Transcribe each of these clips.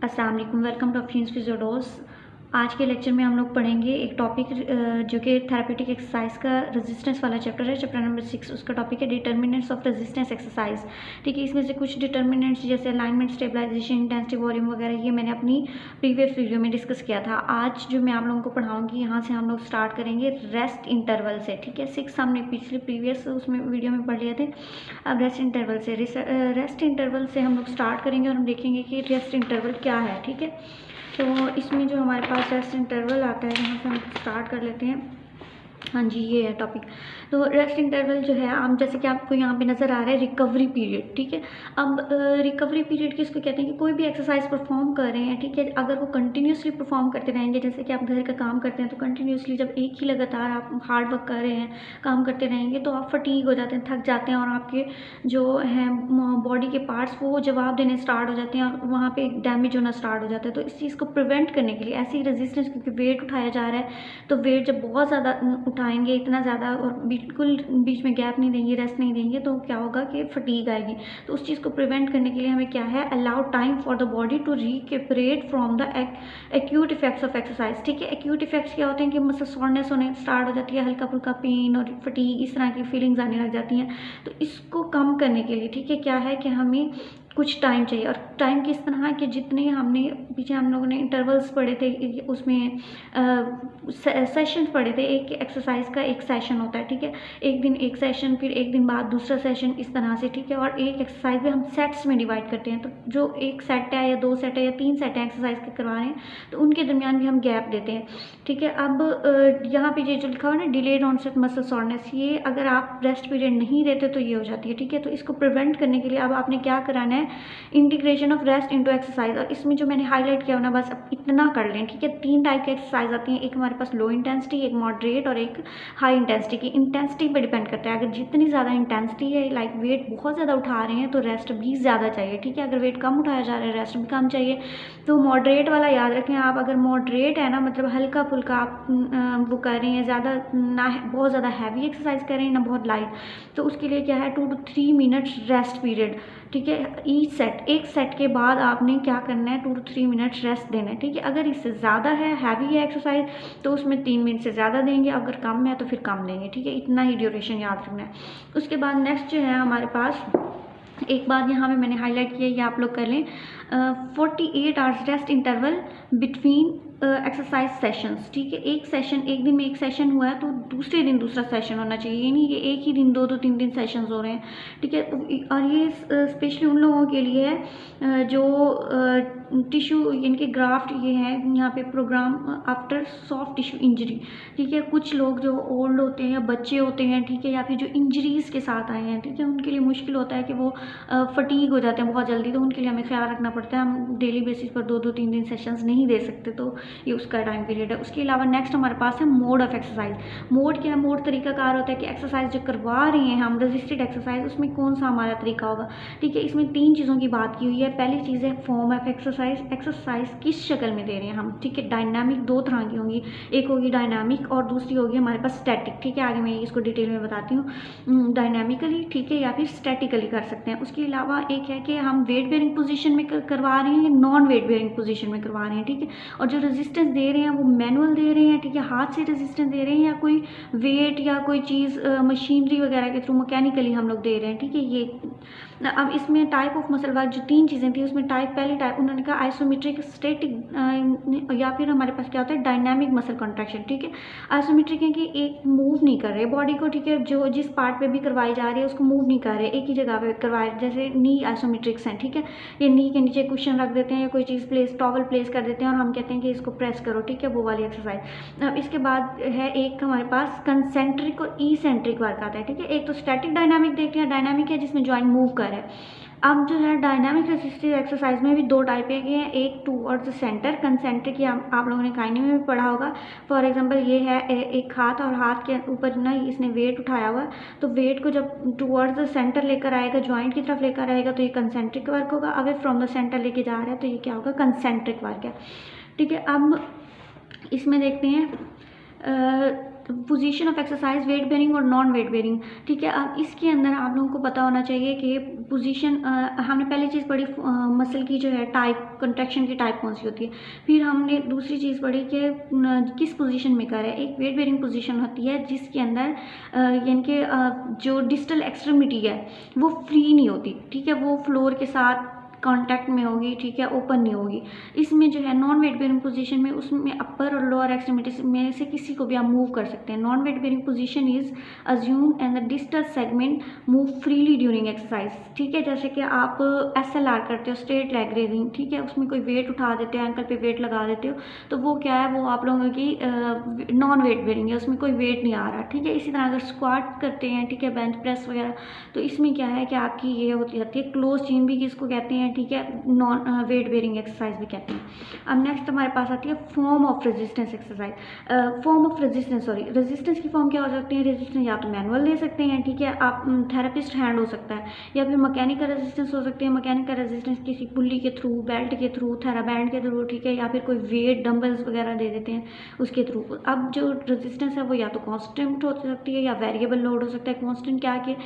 अस्सलाम वालेकुम, welcome to अफरीन्स फिजियोडोज। आज के लेक्चर में हम लोग पढ़ेंगे एक टॉपिक जो कि थेरापेटिक एक्सरसाइज का रेजिस्टेंस वाला चैप्टर है, चैप्टर नंबर 6। उसका टॉपिक है डिटर्मिनेंट्स ऑफ रेजिस्टेंस एक्सरसाइज। ठीक है, इसमें से कुछ डिटर्मिनेंट्स जैसे अलाइनमेंट, स्टेबलाइजेशन, इंटेंसिटी, वॉल्यूम वगैरह ये मैंने अपनी प्रीवियस वीडियो में डिस्कस किया था। आज जो मैं आप लोगों को पढ़ाऊँगी यहाँ से हम लोग स्टार्ट करेंगे रेस्ट इंटरवल से। ठीक है, 6 हमने पिछले प्रीवियस उसमें वीडियो में पढ़ लिए थे। अब रेस्ट इंटरवल से रेस्ट इंटरवल से हम लोग स्टार्ट करेंगे और हम देखेंगे कि रेस्ट इंटरवल क्या है। ठीक है, तो इसमें जो हमारे पास रेस्ट इंटरवल आता है, यहाँ से हम स्टार्ट कर लेते हैं। हाँ जी, ये है टॉपिक। तो रेस्ट इंटरवल जो है, आप जैसे कि आपको यहाँ पे नज़र आ रहा है रिकवरी पीरियड। ठीक है, अब रिकवरी पीरियड किसको कहते हैं कि कोई भी एक्सरसाइज परफॉर्म कर रहे हैं, ठीक है, अगर वो कंटिन्यूसली परफॉर्म करते रहेंगे, जैसे कि आप घर का काम करते हैं तो कंटिन्यूसली जब एक ही लगातार आप हार्ड वर्क कर रहे हैं, काम करते रहेंगे तो आप फटीग हो जाते हैं, थक जाते हैं और आपके जो हैं बॉडी के पार्ट्स वो जवाब देने स्टार्ट हो जाते हैं और वहाँ पे डैमेज होना स्टार्ट हो जाता है। तो इस चीज़ को प्रिवेंट करने के लिए ऐसी रेजिस्टेंस, क्योंकि वेट उठाया जा रहा है, तो वेट जब बहुत ज़्यादा उठाएंगे, इतना ज़्यादा, और बिल्कुल बीच में गैप नहीं देंगे, रेस्ट नहीं देंगे, तो क्या होगा कि फटीग आएगी। तो उस चीज़ को प्रिवेंट करने के लिए हमें क्या है, allow time for the body to recuperate from the acute effects of exercise. ठीक है, एक्यूट इफेक्ट्स क्या होते हैं कि मसल सोरनेस होने स्टार्ट हो जाती है, हल्का फुल्का पेन और फटीग, इस तरह की फीलिंग्स आने लग जाती हैं। तो इसको कम करने के लिए, ठीक है, क्या है कि हमें कुछ टाइम चाहिए। और टाइम किस तरह है कि जितने हमने पीछे हम लोगों ने इंटरवल्स पढ़े थे, उसमें सेशन पढ़े थे, एक एक्सरसाइज का एक सेशन होता है। ठीक है, एक दिन एक सेशन, फिर एक दिन बाद दूसरा सेशन, इस तरह से। ठीक है, और एक एक्सरसाइज भी हम सेट्स में डिवाइड करते हैं। तो जो एक सेट है या 2 सेट है या 3 सेट है एक्सरसाइज के करवा रहे हैं, तो उनके दरमियान भी हम गैप देते हैं। ठीक है, अब यहाँ पे ये जो लिखा हुआ है ना, डिलेड ऑनसेट मसल सोरनेस, ये अगर आप रेस्ट पीरियड नहीं देते तो ये हो जाती है। ठीक है, तो इसको प्रिवेंट करने के लिए अब आपने क्या कराना है, integration of rest into exercise. और इसमें जो मैंने हाईलाइट किया ना, बस अब इतना कर लें। ठीक है, 3 टाइप की एक्सरसाइज आती हैं, एक हमारे पास लो इंटेंसिटी, एक मॉडरेट और एक हाई इंटेंसिटी की। इंटेंसिटी पर डिपेंड करता है, अगर जितनी ज़्यादा इंटेंसिटी है, लाइक वेट बहुत ज़्यादा उठा रहे हैं, तो रेस्ट भी ज़्यादा चाहिए। ठीक है, अगर वेट कम उठाया जा रहा है, रेस्ट भी कम चाहिए। तो मॉडरेट वाला याद रखें आप, अगर मॉडरेट है ना, मतलब हल्का फुल्का आप वो कर रहे हैं, ज़्यादा ना बहुत ज़्यादा हैवी एक्सरसाइज कर रहे हैं ना बहुत लाइट, तो उसके लिए क्या है, 2 to 3 मिनट्स रेस्ट पीरियड। ठीक है, ईच सेट, एक सेट के बाद आपने क्या करना है, 2 to 3 मिनट्स रेस्ट देना है। ठीक है, अगर इससे ज़्यादा है, हैवी है एक्सरसाइज, तो उसमें 3 मिनट से ज़्यादा देंगे, अगर कम है तो फिर कम देंगे। ठीक है, इतना ही ड्यूरेशन याद रखना है। उसके बाद नेक्स्ट जो है हमारे पास, एक बात यहाँ पे मैंने हाईलाइट किया, ये आप लोग कर लें, 48 hours rest interval between exercise sessions. ठीक है, एक सेशन, एक दिन में एक सेशन हुआ है तो दूसरे दिन दूसरा सेशन होना चाहिए, ये नहीं कि एक ही दिन 2-2 3-3 सेशंस हो रहे हैं। ठीक है, और ये स्पेशली उन लोगों के लिए है जो टिश्यू, इनके ग्राफ्ट ये है यहाँ पे, programme after soft tissue injury. ठीक है, कुछ लोग जो ओल्ड होते हैं, बच्चे होते हैं, ठीक है, या फिर जो इंजरीज़ के साथ आए हैं, ठीक है, उनके लिए मुश्किल होता है कि वो फटीग हो जाते हैं बहुत जल्दी, तो उनके लिए हमें ख्याल रखना पड़ता है। हम डेली बेसिस पर 2-2 3-3 सेशंस नहीं दे सकते, तो ये उसका टाइम पीरियड है। उसके अलावा नेक्स्ट हमारे पास है मोड ऑफ एक्सरसाइज। मोड क्या है, मोड तरीकाकार होता है कि एक्सरसाइज जो करवा रहे हैं हम, रजिस्टेड एक्सरसाइज, उसमें कौन सा हमारा तरीका होगा। ठीक है, इसमें 3 चीज़ों की बात की हुई है। पहली चीज़ है फॉर्म ऑफ एक्सरसाइज, एक्सरसाइज किस शक्ल में दे रहे हैं हम। ठीक है, डायनामिक 2 तरह की होंगी, एक होगी डायनामिक और दूसरी होगी हमारे पास स्टैटिक। ठीक है, आगे मैं इसको डिटेल में बताती हूँ, डायनामिकली, ठीक है, या फिर स्टैटिकली कर सकते हैं। उसके अलावा एक है कि हम वेट बेयरिंग पोजीशन में करवा रहे हैं या नॉन वेट बेयरिंग पोजीशन में करवा रहे हैं। ठीक है, और जो रेजिस्टेंस दे रहे हैं वो मैनुअल दे रहे हैं, ठीक है, हाथ से रेजिस्टेंस दे रहे हैं, या कोई वेट या कोई चीज़ मशीनरी वगैरह के थ्रू मैकेनिकली हम लोग दे रहे हैं। ठीक है, ये अब इसमें टाइप ऑफ मसल वर्क जो 3 चीज़ें थी, उसमें पहली टाइप उन्होंने कहा आइसोमेट्रिक, स्टैटिक, या फिर हमारे पास क्या होता है डायनामिक मसल कॉन्ट्रैक्शन। ठीक है, आइसोमेट्रिक है कि एक मूव नहीं कर रहे बॉडी को, ठीक है, जो जिस पार्ट पे भी करवाई जा रही है उसको मूव नहीं कर रहे, एक ही जगह पे करवाए, जैसे नी आइसोमेट्रिक्स हैं। ठीक है, ये नी के नीचे कुशन रख देते हैं या कोई चीज़ टॉवल प्लेस कर देते हैं और हम कहते हैं कि इसको प्रेस करो। ठीक है, वो वाली एक्सरसाइज। अब इसके बाद है एक हमारे पास कंसेंट्रिक और ईसेंट्रिक वर्क आता है। ठीक है, एक तो स्टैटिक डायनामिक देखते हैं, डायनामिक है जिसमें जॉइंट मूव कर है। अब जो है डायनामिक रेसिस्टिव एक्सरसाइज में भी 2 टाइप के हैं, एक टूवर्ड्स द सेंटर, कंसेंट्रिक, या आप लोगों ने काइनी में भी पढ़ा होगा। फॉर एग्जांपल ये है एक हाथ, और हाथ के ऊपर ना इसने वेट उठाया हुआ, तो वेट को जब टूवर्ड्स द सेंटर लेकर आएगा, जॉइंट की तरफ लेकर आएगा, तो ये कंसेंट्रिक वर्क होगा। अवे फ्रॉम द सेंटर लेके जा रहा है तो ये क्या होगा, कंसेंट्रिक वर्क है। ठीक है, अब इसमें देखते हैं position of exercise weight bearing और नॉन वेट बेयरिंग, ठीक है। अब इसके अंदर आप लोगों को पता होना चाहिए कि पोजीशन, हमने पहली चीज़ पढ़ी मसल की जो है टाइप, कंट्रैक्शन की टाइप कौन सी होती है। फिर हमने दूसरी चीज़ पढ़ी कि किस पोजीशन में कर है। एक वेट बेयरिंग पोजीशन होती है जिसके अंदर यानी कि जो डिस्टल एक्सट्रीमिटी है वो फ्री नहीं होती, ठीक है, वो फ्लोर के साथ कांटेक्ट में होगी, ठीक है, ओपन नहीं होगी। इसमें जो है नॉन वेट बेयरिंग पोजीशन में उसमें अपर और लोअर एक्सट्रीमिटीज में से किसी को भी आप मूव कर सकते हैं। Non weight bearing position is assume and the distal segment move freely during exercise, ठीक है। जैसे कि आप SLR करते हो, स्ट्रेट लेग रेजिंग, ठीक है, उसमें कोई वेट उठा देते हो, एंकल पे वेट लगा देते हो, तो वो क्या है, वो आप लोगों की नॉन वेट बेयरिंग है, उसमें कोई वेट नहीं आ रहा, ठीक है। इसी तरह अगर स्क्वाट करते हैं, ठीक है, बेंच प्रेस वगैरह, तो इसमें क्या है कि आपकी ये होती है क्लोज चेन भी किसको कहते हैं, ठीक है, नॉन वेट बेयरिंग एक्सरसाइज भी कहते हैं। अब नेक्स्ट हमारे पास आती है form of resistance exercise. Form of resistance, sorry, resistance की फॉर्म क्या हो सकती है। रेजिस्टेंस या तो मैनुअल ले सकते हैं, ठीक है, आप थेरेपिस्ट हैंड हो सकता है, या फिर मैकेनिकल रेजिस्टेंस हो सकती है। मैकेनिकल रेजिस्टेंस किसी पुल्ली के थ्रू, बेल्ट के थ्रू, थेराबैंड के थ्रू, ठीक है, या फिर कोई वेट डंबल्स वगैरह दे देते हैं उसके थ्रू। अब जो रेजिस्टेंस है वो या तो कांस्टेंट हो सकती है या वेरिएबल लोड हो सकता है। कांस्टेंट क्या कि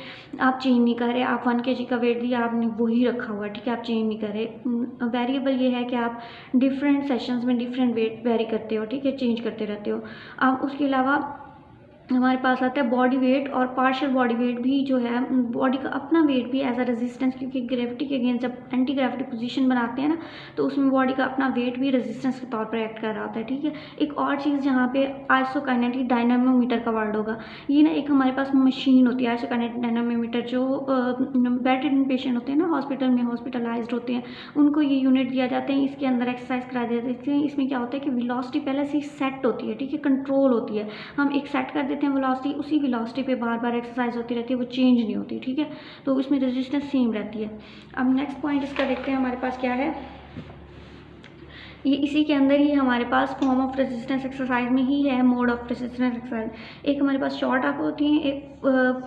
आप चेंज नहीं कर रहे, आप 1 kg का वेट दिया, आपने वही रखा हुआ, ठीक है, आप चेंज नहीं कर रहे। वेरिएबल ये है कि आप डिफरेंट सेशंस में डिफरेंट वेट वेरी करते हो, ठीक है, चेंज करते रहते हो। अब उसके अलावा हमारे पास आता है बॉडी वेट और पार्शियल बॉडी वेट भी जो है, बॉडी का अपना वेट भी एज अ रेजिस्टेंस, क्योंकि ग्रेविटी के अगेंस्ट जब एंटी ग्रेविटी पोजीशन बनाते हैं ना, तो उसमें बॉडी का अपना वेट भी रेजिस्टेंस के तौर पर एक्ट कर रहा होता है, ठीक है। एक और चीज़ जहाँ पे आइसोकाइनेटिक डायनामोमीटर का वर्ड होगा, ये ना एक हमारे पास मशीन होती है आइसोकाइनेटिक डायनामोमीटर, जो बेड रिडन पेशेंट होते हैं ना, हॉस्पिटल में हॉस्पिटलाइज्ड होते हैं, उनको ये यूनिट दिया जाते हैं, इसके अंदर एक्सरसाइज करा दिया जाते हैं। इसमें क्या होता है कि वेलोसिटी पहले से ही सेट होती है, ठीक है, कंट्रोल होती है, हम एक सेट कर देते हैं वेलोसिटी, उसी वेलोसिटी पे बार बार एक्सरसाइज होती रहती है, वो चेंज नहीं होती, ठीक है, तो इसमें रेजिस्टेंस सेम रहती है। अब नेक्स्ट पॉइंट इसका देखते हैं हमारे पास क्या है। ये इसी के अंदर ही हमारे पास फॉर्म ऑफ रेजिस्टेंस एक्सरसाइज में ही है मोड ऑफ रेजिस्टेंस एक्सरसाइज। एक हमारे पास शॉर्ट आर्क होती है, एक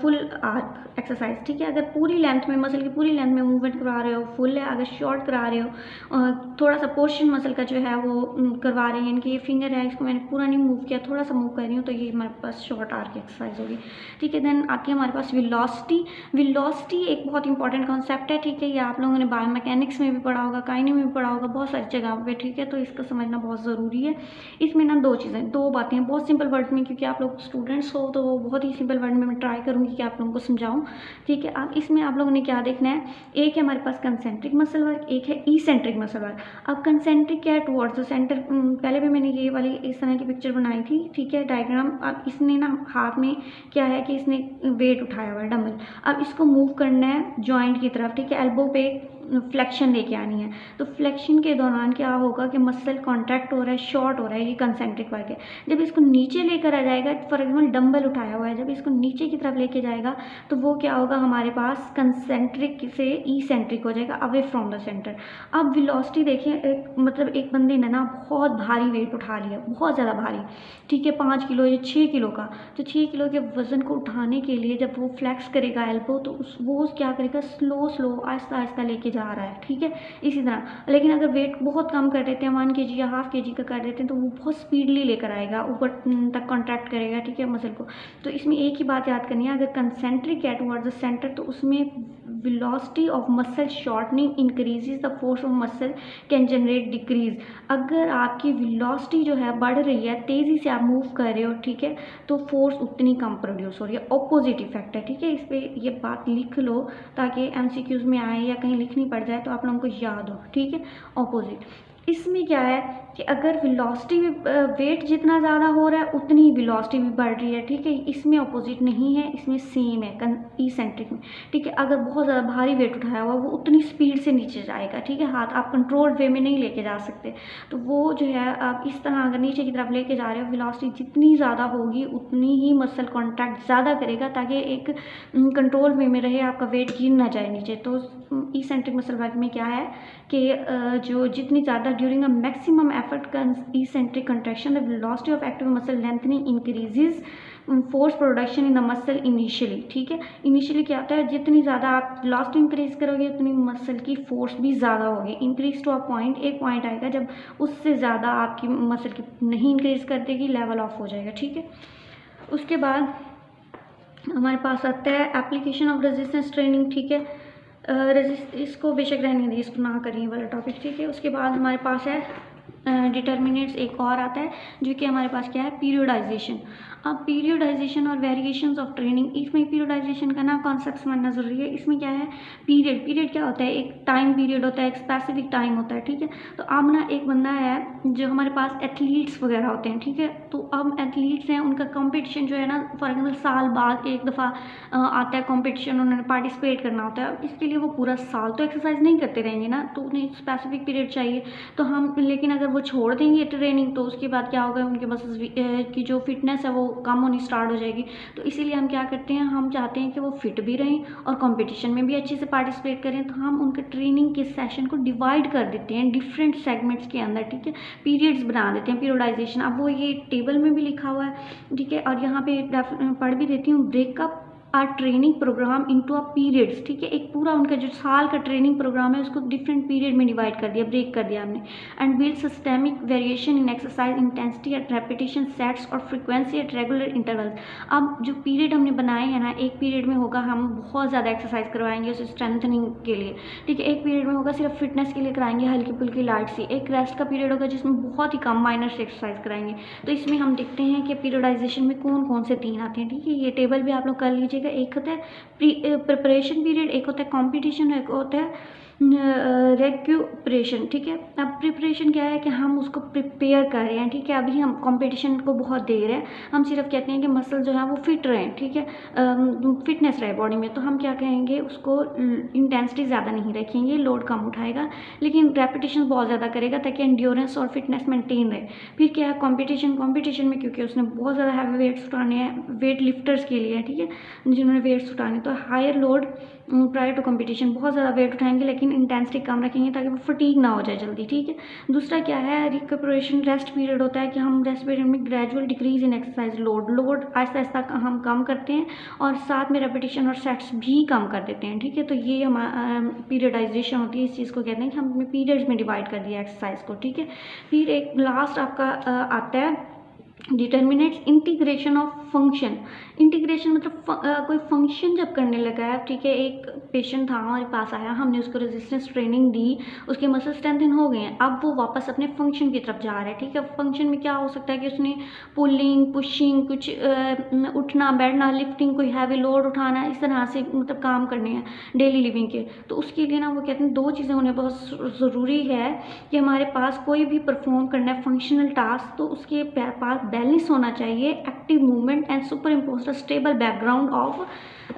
फुल आर्क एक्सरसाइज, ठीक है। अगर पूरी लेंथ में, मसल की पूरी लेंथ में मूवमेंट करवा रहे हो फुल है, अगर शॉर्ट करा रहे हो थोड़ा सा पोर्शन मसल का जो है वो करवा रहे हैं, इनकी ये फिंगर है, इसको मैंने पूरा नहीं मूव किया, थोड़ा सा मूव कर रही हूँ, तो ये हमारे पास शॉर्ट आर्क एक्सरसाइज होगी, ठीक है। देन आती है हमारे पास वेलोसिटी। वेलोसिटी एक बहुत इंपॉर्टेंट कॉन्सेप्ट है, ठीक है, ये आप लोगों ने बायोमैकेनिक्स में भी पढ़ा होगा, काइनेटिक्स में भी पढ़ा होगा, बहुत सारी जगहों पे, ठीक है, तो इसको समझना बहुत ज़रूरी है। इसमें ना दो बातें बहुत सिंपल वर्ड में, क्योंकि आप लोग स्टूडेंट्स हो तो बहुत ही सिंपल वर्ड में मैं ट्राई करूँगी कि आप लोगों को समझाऊँ, ठीक है। अब इसमें आप लोगों ने क्या देखना है, एक है हमारे पास कंसेंट्रिक मसल वर्क, एक है ईसेंट्रिक मसल वर्क। अब कंसेंट्रिक क्या है, टुवर्ड्स द सेंटर, पहले भी मैंने ये वाली इस तरह की पिक्चर बनाई थी, ठीक है, डायग्राम। अब इसने ना हाथ में क्या है कि इसने वेट उठाया हुआ है, डंबल, अब इसको मूव करना है जॉइंट की तरफ, ठीक है, एल्बो पे फ्लेक्शन लेके आनी है। तो फ्लेक्शन के दौरान क्या होगा कि मसल कॉन्ट्रैक्ट हो रहा है, शॉर्ट हो रहा है, ये कंसेंट्रिक वर्क है। जब इसको नीचे लेकर आ जाएगा, फॉर एग्जाम्पल डंबल उठाया हुआ है, जब इसको नीचे की तरफ लेके जाएगा तो वो क्या होगा, हमारे पास कंसेंट्रिक से ईसेंट्रिक हो जाएगा, अवे फ्रॉम द सेंटर। अब वेलोसिटी देखिए, मतलब एक बंदे ने ना बहुत भारी वेट उठा लिया, बहुत ज़्यादा भारी, ठीक है, 5 किलो या 6 किलो का, तो 6 किलो के वजन को उठाने के लिए जब वो फ्लैक्स करेगा एल्बो, तो वो क्या करेगा, स्लो आहिस्ता आहिस्ता लेके जा रहा है, ठीक है, इसी तरह। लेकिन अगर वेट बहुत कम कर देते हैं, 1 kg या ½ kg का कर देते हैं, तो वो बहुत स्पीडली लेकर आएगा, ऊपर तक कॉन्ट्रैक्ट करेगा, ठीक है, मसल को। तो इसमें एक ही बात याद करनी है, अगर कंसेंट्रिक है टुवर्ड्स द सेंटर, तो उसमें velocity of muscle shortening increases, the force of muscle can generate decrease. अगर आपकी वेलोसिटी जो है बढ़ रही है, तेज़ी से आप मूव कर रहे हो, ठीक है, तो फोर्स उतनी कम प्रोड्यूस हो रही है, ऑपोजिट इफेक्ट है, ठीक है। इस पर ये बात लिख लो ताकि MCQs में आए या कहीं लिखनी पड़ जाए तो आप लोगों को याद हो, ठीक है, ऑपोजिट। इसमें क्या है कि अगर वेलोसिटी भी, वेट जितना ज़्यादा हो रहा है उतनी ही वेलोसिटी भी बढ़ रही है, ठीक है, इसमें ऑपोजिट नहीं है, इसमें सेम है ईसेंट्रिक में, ठीक है। अगर बहुत ज़्यादा भारी वेट उठाया हुआ वो उतनी स्पीड से नीचे जाएगा, ठीक है, हाथ आप कंट्रोल्ड वे में नहीं लेके जा सकते, तो वो जो है आप इस तरह अगर नीचे की तरफ लेके जा रहे हो, वेलोसिटी जितनी ज़्यादा होगी उतनी ही मसल कॉन्ट्रैक्ट ज़्यादा करेगा, ताकि एक कंट्रोल वे में रहे, आपका वेट गिर ना जाए नीचे। तो ईसेंट्रिक मसल वर्क में क्या है कि जो जितनी ज़्यादा during a maximum effort eccentric contraction, the velocity of active muscle lengthening increases force production in the muscle initially, ठीक है। इनिशियली क्या होता है, जितनी ज़्यादा आप वेलोसिटी इंक्रीज करोगे उतनी मसल की फोर्स भी ज़्यादा होगी, इंक्रीज टू अ पॉइंट, एक पॉइंट आएगा जब उससे ज़्यादा आपकी मसल की नहीं इंक्रीज कर देगी, लेवल ऑफ हो जाएगा, ठीक है। उसके बाद हमारे पास आता है एप्लीकेशन ऑफ रेजिस्टेंस ट्रेनिंग, ठीक है। इसको बेशक रहने दी, इसको ना करिए वाला टॉपिक, ठीक है। उसके बाद हमारे पास है डिटर्मिनेंट्स एक और आता है जो कि हमारे पास क्या है, पीरियोडाइजेशन। अब पीरियोडाइजेशन और वेरिएशंस ऑफ ट्रेनिंग, इसमें पीरियोडाइजेशन का ना कॉन्सेप्ट समझना ज़रूरी है। इसमें क्या है, पीरियड क्या होता है, एक टाइम पीरियड होता है, एक स्पेसिफिक टाइम होता है, ठीक है। तो अब ना एक बंदा है जो हमारे पास एथलीट्स वगैरह होते हैं, ठीक है। तो अब एथलीट्स हैं, उनका कंपटीशन जो है ना, फॉर एग्जाम्पल साल बाद एक दफ़ा आता है कंपटीशन, उन्होंने पार्टिसिपेट करना होता है। इसके लिए वो पूरा साल तो एक्सरसाइज नहीं करते रहेंगे ना, तो उन्हें स्पेसिफिक पीरियड चाहिए। तो हम लेकिन अगर वो छोड़ देंगे ट्रेनिंग तो उसके बाद क्या होगा, उनके मसल्स की जो फिटनेस है वो कम होनी स्टार्ट हो जाएगी। तो इसीलिए हम क्या करते हैं, हम चाहते हैं कि वो फिट भी रहें और कंपटीशन में भी अच्छे से पार्टिसिपेट करें। तो हम उनके ट्रेनिंग के सेशन को डिवाइड कर देते हैं डिफरेंट सेगमेंट्स के अंदर, ठीक है। पीरियड्स बना देते हैं, पीरियोडाइजेशन। अब वो ये टेबल में भी लिखा हुआ है, ठीक है। और यहाँ पे पढ़ भी देती हूँ, break up our training programme into a periods, ठीक है। एक पूरा उनका जो साल का ट्रेनिंग प्रोग्राम है उसको डिफरेंट पीरियड में डिवाइड कर दिया, ब्रेक कर दिया हमने। And build systemic variation in exercise intensity at repetition sets और फ्रीक्वेंसी एट रेगुलर इंटरवल्स। अब जो पीरियड हमने बनाए हैं ना, एक पीरियड में होगा हम बहुत ज़्यादा एक्सरसाइज करवाएंगे उसे स्ट्रेंथनिंग के लिए, ठीक है। एक पीरियड में होगा सिर्फ फिटनेस के लिए कराएंगे, हल्की फुल्की लाइट सी। एक रेस्ट का पीरियड होगा जिसमें बहुत ही कम माइनर से एक्सरसाइज कराएंगे। तो इसमें हम देखते हैं कि पीरियोडाइजेशन में कौन कौन से 3 आते हैं, ठीक है। ये टेबल भी आप लोग कर लीजिएगा। एक होता है प्रिपरेशन पीरियड, एक होता है कॉम्पिटिशन, एक होता है रेक्यूपरेशन, ठीक है। अब प्रिपरेशन क्या है कि हम उसको प्रिपेयर कर रहे हैं, ठीक है। अभी हम कंपटीशन को बहुत दे रहे हैं, हम सिर्फ कहते हैं कि मसल जो है वो फिट रहें, ठीक है, फिटनेस रहे बॉडी में। तो हम क्या कहेंगे, उसको इंटेंसिटी ज़्यादा नहीं रखेंगे, लोड कम उठाएगा, लेकिन रेपिटेशन बहुत ज़्यादा करेगा ताकि एंड्योरेंस और फिटनेस मेंटेन रहे। फिर क्या है, कंपटीशन में क्योंकि उसने बहुत ज़्यादा हैवी वेट्स उठाने हैं, वेट लिफ्टर्स के लिए, ठीक है, जिन्होंने वेट्स उठाने, तो higher load prior to competition, बहुत ज़्यादा वेट उठाएंगे लेकिन इंटेंसिटी कम रखेंगे ताकि वो फटीग ना हो जाए जल्दी, ठीक है। दूसरा क्या है, रिकपरेशन रेस्ट पीरियड होता है कि हम रेस्ट पीरियड में gradual decrease in exercise load Aahista Aahista हम कम करते हैं और साथ में रेपिटेशन और सेट्स भी कम कर देते हैं, ठीक है। तो ये हमारा पीरियडाइजेशन होती है, इस चीज़ को कहते हैं कि हमने पीरियड्स में डिवाइड कर दिया एक्सरसाइज को, ठीक है। फिर एक लास्ट आपका आता है determinates integration of function. Integration मतलब कोई फंक्शन जब करने लगा है, ठीक है। एक पेशेंट था हमारे पास आया, हमने उसको रेजिस्टेंस ट्रेनिंग दी, उसके मसल स्ट्रेंथन हो गए हैं, अब वो वापस अपने फंक्शन की तरफ जा रहा है, ठीक है। फंक्शन में क्या हो सकता है कि उसने पुलिंग पुशिंग, कुछ उठना बैठना, लिफ्टिंग, कोई हैवी लोड उठाना, इस तरह से मतलब काम करने हैं डेली लिविंग के। तो उसके लिए ना वो कहते हैं 2 चीज़ें होने बहुत ज़रूरी है कि हमारे पास कोई भी परफॉर्म करना है फंक्शनल टास्क, तो उसके पास बैलेंस होना चाहिए, active movement and super imposed stable background of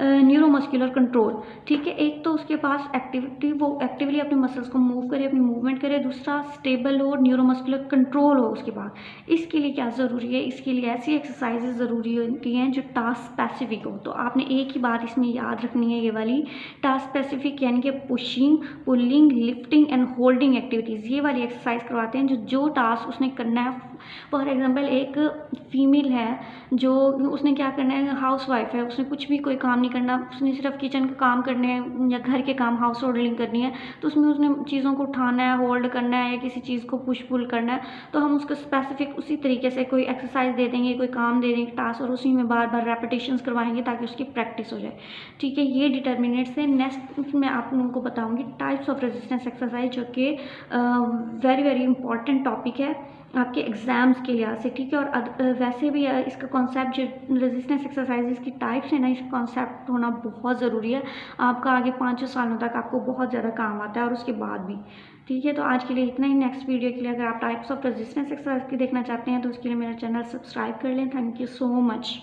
neuromuscular control, ठीक है। एक तो उसके पास एक्टिविटी, वो एक्टिवली अपने मसल्स को मूव करे, अपनी मूवमेंट करे। दूसरा स्टेबल हो, न्यूरोमस्कुलर कंट्रोल हो उसके बाद। इसके लिए क्या ज़रूरी है, इसके लिए ऐसी एक्सरसाइजेज ज़रूरी होती हैं जो टास्क स्पेसिफिक हो। तो आपने एक ही बात इसमें याद रखनी है, ये वाली टास्क स्पेसिफिक, यानी कि pushing, pulling, lifting and holding activities, ये वाली एक्सरसाइज करवाते हैं जो टास्क उसने करना है। फॉर एग्जाम्पल एक फीमेल है जो उसने क्या करना है, हाउस वाइफ है, उसने कुछ भी कोई काम नहीं करना, उसने सिर्फ किचन के काम करने हैं या घर के काम, हाउस होल्डिंग करनी है। तो उसमें उसने चीज़ों को उठाना है, होल्ड करना है, या किसी चीज़ को पुश पुल करना है। तो हम उसको स्पेसिफिक उसी तरीके से कोई एक्सरसाइज दे देंगे, कोई काम दे देंगे टास्क, और उसी में बार बार रेपिटेशंस करवाएंगे ताकि उसकी प्रैक्टिस हो जाए, ठीक है। ये डिटर्मिनेट्स है। नेक्स्ट मैं आप लोगों को बताऊँगी टाइप्स ऑफ रेजिस्टेंस एक्सरसाइज, जो कि वेरी वेरी इंपॉर्टेंट टॉपिक है आपके एग्ज़ाम्स के लिहाज से, ठीक है। और वैसे भी इसका कॉन्सेप्ट जो रेजिस्टेंस एक्सरसाइजेज की टाइप्स है ना, इसका कॉन्सेप्ट होना बहुत ज़रूरी है। आपका आगे 5-6 सालों तक आपको बहुत ज़्यादा काम आता है और उसके बाद भी, ठीक है। तो आज के लिए इतना ही। नेक्स्ट वीडियो के लिए अगर आप टाइप्स ऑफ रेजिस्टेंस एक्सरसाइज की देखना चाहते हैं तो उसके लिए मेरा चैनल सब्सक्राइब कर लें। Thank you so much.